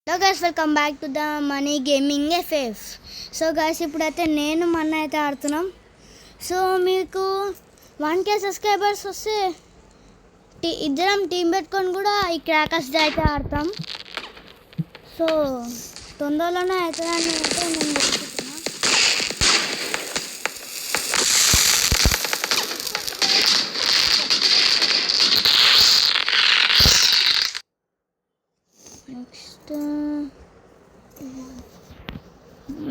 Hello guys, welcome back to the money gaming FF. So guys, ఇప్పుడైతే నేను మన అయితే ఆడుతున్నాం. సో మీకు 1K సబ్స్క్రైబర్స్ వస్తే ఇద్దరం టీం పెట్టుకొని కూడా ఈ క్రాకర్స్ డే అయితే ఆడతాం. సో తొందరలోనే అవుతుందని అయితే నేను చెప్తున్నా. నెక్స్ట్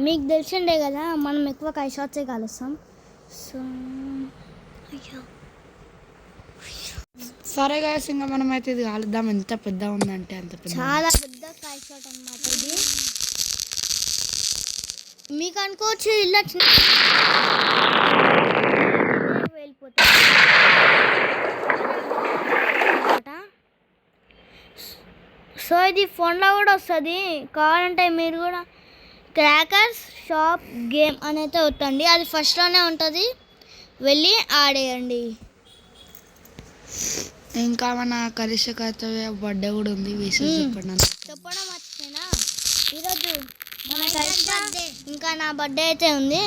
మీకు తెలిసిండే కదా, మనం ఎక్కువ కై షాట్సే కాలుస్తాం. సో సరే గాయస్, ఇంకా మనం అయితే ఇది కాలుద్దాం. ఎంత పెద్ద ఉందంటే అంత పెద్ద, చాలా పెద్ద కై షాట్ అన్నమాట ఇది. మీకు అనుకోవచ్చు ఇలా వెళ్ళిపోతుంది. సో ఇది ఫోన్లో కూడా వస్తుంది. కావాలంటే మీరు కూడా క్రాకర్స్ షాప్ గేమ్ అని అయితే వస్తుంది. అది ఫస్ట్లోనే ఉంటుంది, వెళ్ళి ఆడేయండి. ఇంకా మన కరిష్క బర్త్డే కూడా ఉంది. చెప్పడం మర్చిపోయినా, ఈరోజు మన కరిష్క ఇంకా నా బర్త్డే అయితే ఉంది.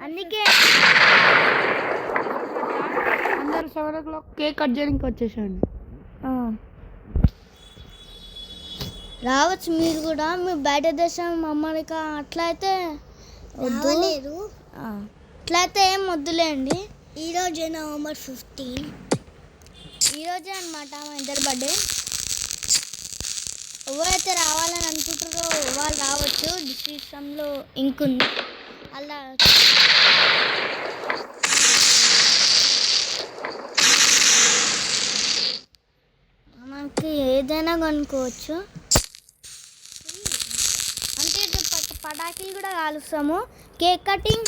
అందుకే అందరు 7 o'clock కేక్ కట్ చేయడానికి వచ్చేసండి. రావచ్చు మీరు కూడా. మీరు బయట దేశం అమెరికా అట్లయితే వద్దు, అట్లయితే ఏం వద్దులేండి. ఈరోజు నవంబర్ 15, ఈరోజే అనమాట మా ఇద్దరు బర్త్డే. ఎవరైతే రావాలని అనుకుంటారో వాళ్ళు రావచ్చు. డిస్క్రిప్షన్లో లింక్ ఉంది, అలా మనకి ఏదైనా కొనుక్కోవచ్చు. అంటే పటాకీలు కూడా కాలుస్తాము. కేక్ కటింగ్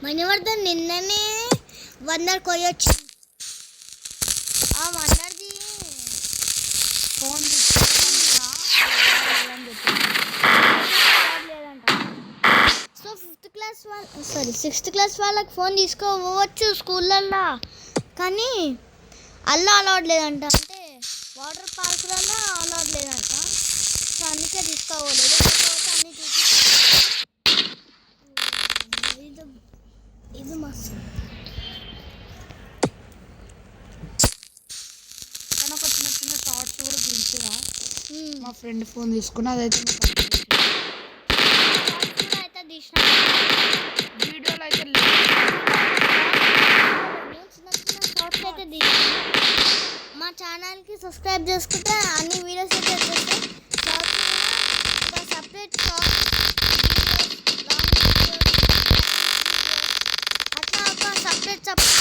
మణివర్ధన్ నిన్ననే 100 కొయ్యొచ్చు. ఆ 100ది ఫోన్ లేదంట. సో 6th క్లాస్ వాళ్ళకి ఫోన్ తీసుకోవచ్చు స్కూళ్ళల్లో, కానీ అలా అలౌడ్ లేదంట. అంటే వాటర్ పార్కులలో అలౌడ్ లేదంట. సో అందుకే తీసుకోవలేదు. అన్నీ చూసి ఇది మస్తు తనకు చిన్న చిన్న షార్ట్స్ కూడా దించగా మా ఫ్రెండ్ ఫోన్ తీసుకుని అదైతే వీడియోలో అయితే చిన్న చిన్న షార్ట్స్ అయితే తీసిన. మా ఛానల్కి సబ్స్క్రైబ్ చేసుకుంటే అన్ని వీడియోస్ అయితే వచ్చేస్తాయి. షార్ట్స్ సపరేట్ షార్ట్స్ సపరేట్ చేసుకోవచ్చు.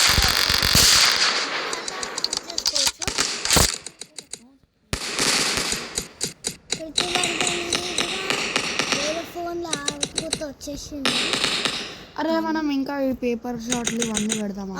వేరే ఫోన్లో ఆడుకుంటూ వచ్చేసింది. అరే మనం ఇంకా ఈ పేపర్ షాట్లు ఇవన్నీ పెడతామా?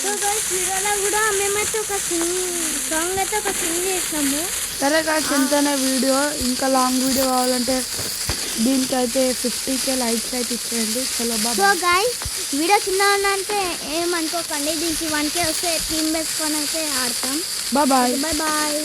సో గైస్, వీడియోలో కూడా మేమైతే ఒక సాంగ్ అయితే సింగ్ చేసినాము. సరే గాయ్స్, ఎంతనే వీడియో ఇంకా లాంగ్ వీడియో కావాలంటే దీనికైతే 50K లైక్స్ అయితే ఇచ్చేయండి. చలో సో బాయ్. గాయస్ వీడియో చిన్న ఉందంటే ఏమనుకోకండి, దీనికి 1K వస్తే టీమ్ వేసుకొని అయితే ఆడతాం. బాయ్. Bye bye.